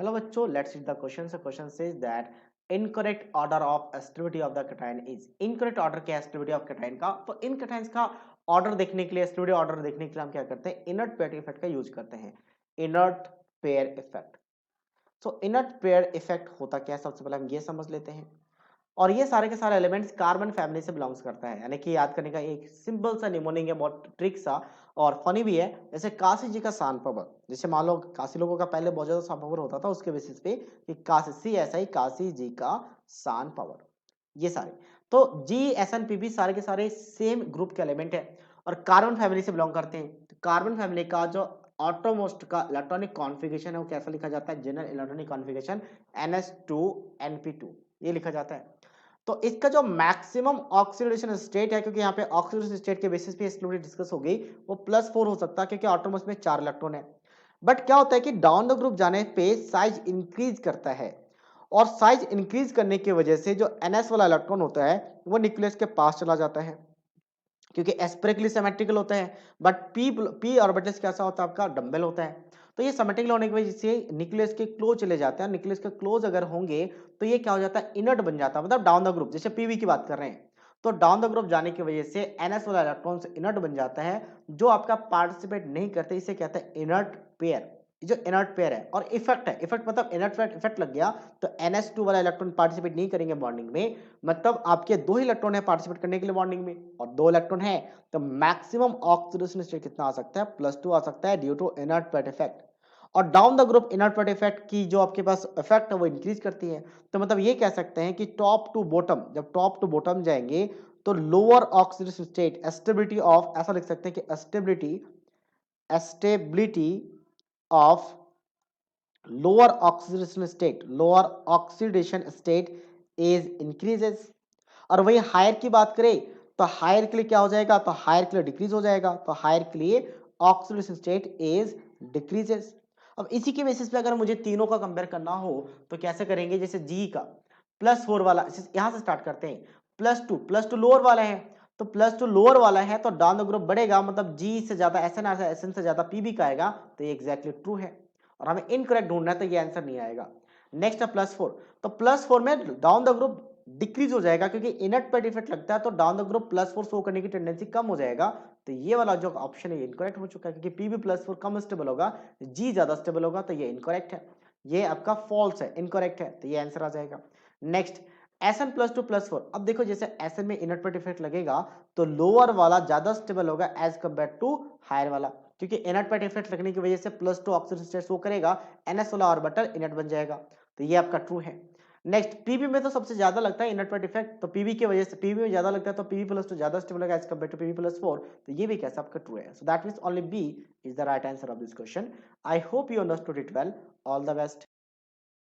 Hello बच्चों, let's read the question. So question says that incorrect order of stability of the cation is incorrect order क्या है stability of cation का। तो इन cations का order देखने के लिए stability order देखने के लिए हम क्या करते हैं, inert pair effect का यूज करते हैं। inert pair effect। so inert pair effect होता क्या है, सबसे पहले हम ये समझ लेते हैं। और ये सारे के सारे एलिमेंट्स कार्बन फैमिली से बिलोंग्स करता है, यानी कि याद करने का एक सिंपल सा निमोनिंग है, बहुत ट्रिक सा और फनी भी है। जैसे काशी जी का सान पावर, जैसे मान लो काशी लोगों का पहले बहुत ज्यादा सान पावर होता था, उसके बेसिस पे कि काशी सी ऐसा ही काशी जी का सान पावर। ये सारे तो जी एस एन पी भी सारे के सारे सेम ग्रुप के एलिमेंट है और कार्बन फैमिली से बिलोंग करते हैं। तो कार्बन फैमिली का जो ऑटोमोस्ट का इलेक्ट्रॉनिक कॉन्फ़िगरेशन है वो कैसा लिखा जाता है, general electronic configuration NH2 NP2 ये लिखा जाता है। तो इसका जो मैक्सिमम ऑक्सीडेशन स्टेट है, क्योंकि यहाँ पे ऑक्सीडेशन स्टेट के बेसिस पे स्लोली डिस्कस हो गई, वो +4 हो सकता है क्योंकि ऑटोमोस में 4 इलेक्ट्रॉन है। बट क्या होता है कि डाउन द ग्रुप जाने पे साइज इंक्रीज करता है और साइज इंक्रीज करने की वजह से जो NS वाला इलेक्ट्रॉन होता है वो न्यूक्लियस के पास चला जाता है, क्योंकि एस्पेरिकली सिमेट्रिकल होता है। बट पी ऑर्बिटल्स कैसा होता है, आपका डम्बल होता है। तो ये सिमेट्रिकल होने की वजह से न्यूक्लियस के क्लोज चले जाते हैं। न्यूक्लियस के क्लोज अगर होंगे तो ये क्या हो जाता है, इनर्ट बन जाता है, मतलब डाउन द ग्रुप। जैसे पीवी की बात कर रहे हैं तो डाउन द ग्रुप जाने की वजह से एनएस वाला इलेक्ट्रॉन इनर्ट बन जाता है, जो आपका पार्टिसिपेट नहीं करते, इसे कहते हैं इनर्ट पेयर। जो इनर्ट पेयर है और इफेक्ट है, इफेक्ट मतलब इनर्ट इफेक्ट लग गया तो NH2 वाला इलेक्ट्रॉन पार्टिसिपेट नहीं करेंगे बॉन्डिंग में, मतलब आपके 2 ही इलेक्ट्रॉन है पार्टिसिपेट करने के लिए बॉन्डिंग में और 2 इलेक्ट्रॉन है, तो मैक्सिमम ऑक्सीडेशन स्टेट कितना आ सकता है, +2 आ सकता है due to inert pair effect. और down the group inert pair effect की जो आपके पास इफेक्ट है वो इंक्रीज करती है। तो मतलब ये कह सकते हैं कि टॉप टू बॉटम, जब टॉप टू बॉटम जाएंगे तो lower oxidation state stability of, ऐसा लिख सकते हैं कि stability of lower oxidation state is increases. और वही हायर की बात करें तो हायर के लिए क्या हो जाएगा, तो हायर के लिए डिक्रीज हो जाएगा, तो हायर के लिए ऑक्सीडेशन स्टेट इज डिक्रीजेस। अब इसी के बेसिस पे अगर मुझे तीनों का कंपेयर करना हो तो कैसे करेंगे, जैसे जी का +4 वाला, यहां से स्टार्ट करते हैं। +2 लोअर वाला है, तो +2 लोअर वाला है तो डाउन द ग्रुप बढ़ेगा, मतलब जी से ज्यादा एस एन से ज्यादा पी भी का आएगा, तो ये एग्जैक्टली ट्रू है और हमें इनकरेक्ट ढूंढना है तो ये आंसर नहीं आएगा। नेक्स्ट है +4, तो +4 में डाउन द ग्रुप डिक्रीज हो जाएगा, क्योंकि इनर्ट पर डिफेक्ट लगता है तो डाउन द ग्रुप +4 शो करने की टेंडेंसी कम हो जाएगा। तो ये वाला जो ऑप्शन है इनकरेक्ट हो चुका है, क्योंकि पी भी +4 कम स्टेबल होगा, जी ज्यादा स्टेबल होगा, तो ये इनकरेक्ट है, ये आपका फॉल्स है, इनकरेक्ट है, तो ये आंसर आ जाएगा। नेक्स्ट Sn +2 +4, अब देखो जैसे Sn में इनर्ट पर डिफेक्ट लगेगा तो लोअर वाला ज्यादा स्टेबल होगा एज कंपेयर टू हायर वाला, क्योंकि इनर्ट पर डिफेक्ट लगने की वजह से +2 ऑक्सीडेशन स्टेट शो करेगा, NS वाला ऑर्बिटल इनर्ट बन जाएगा, तो ये आपका ट्रू है। नेक्स्ट पीबी में तो सबसे ज्यादा लगता है इनर्ट पर डिफेक्ट, तो पीबी की वजह से पीबी में ज्यादा लगता है तो पीबी+2 ज्यादा स्टेबल होगा एज कंपेयर टू पीबी+4, तो ये भी कैसा आपका ट्रू है। So that means only B is the right answer of this question. I hope you understood it well. All the best.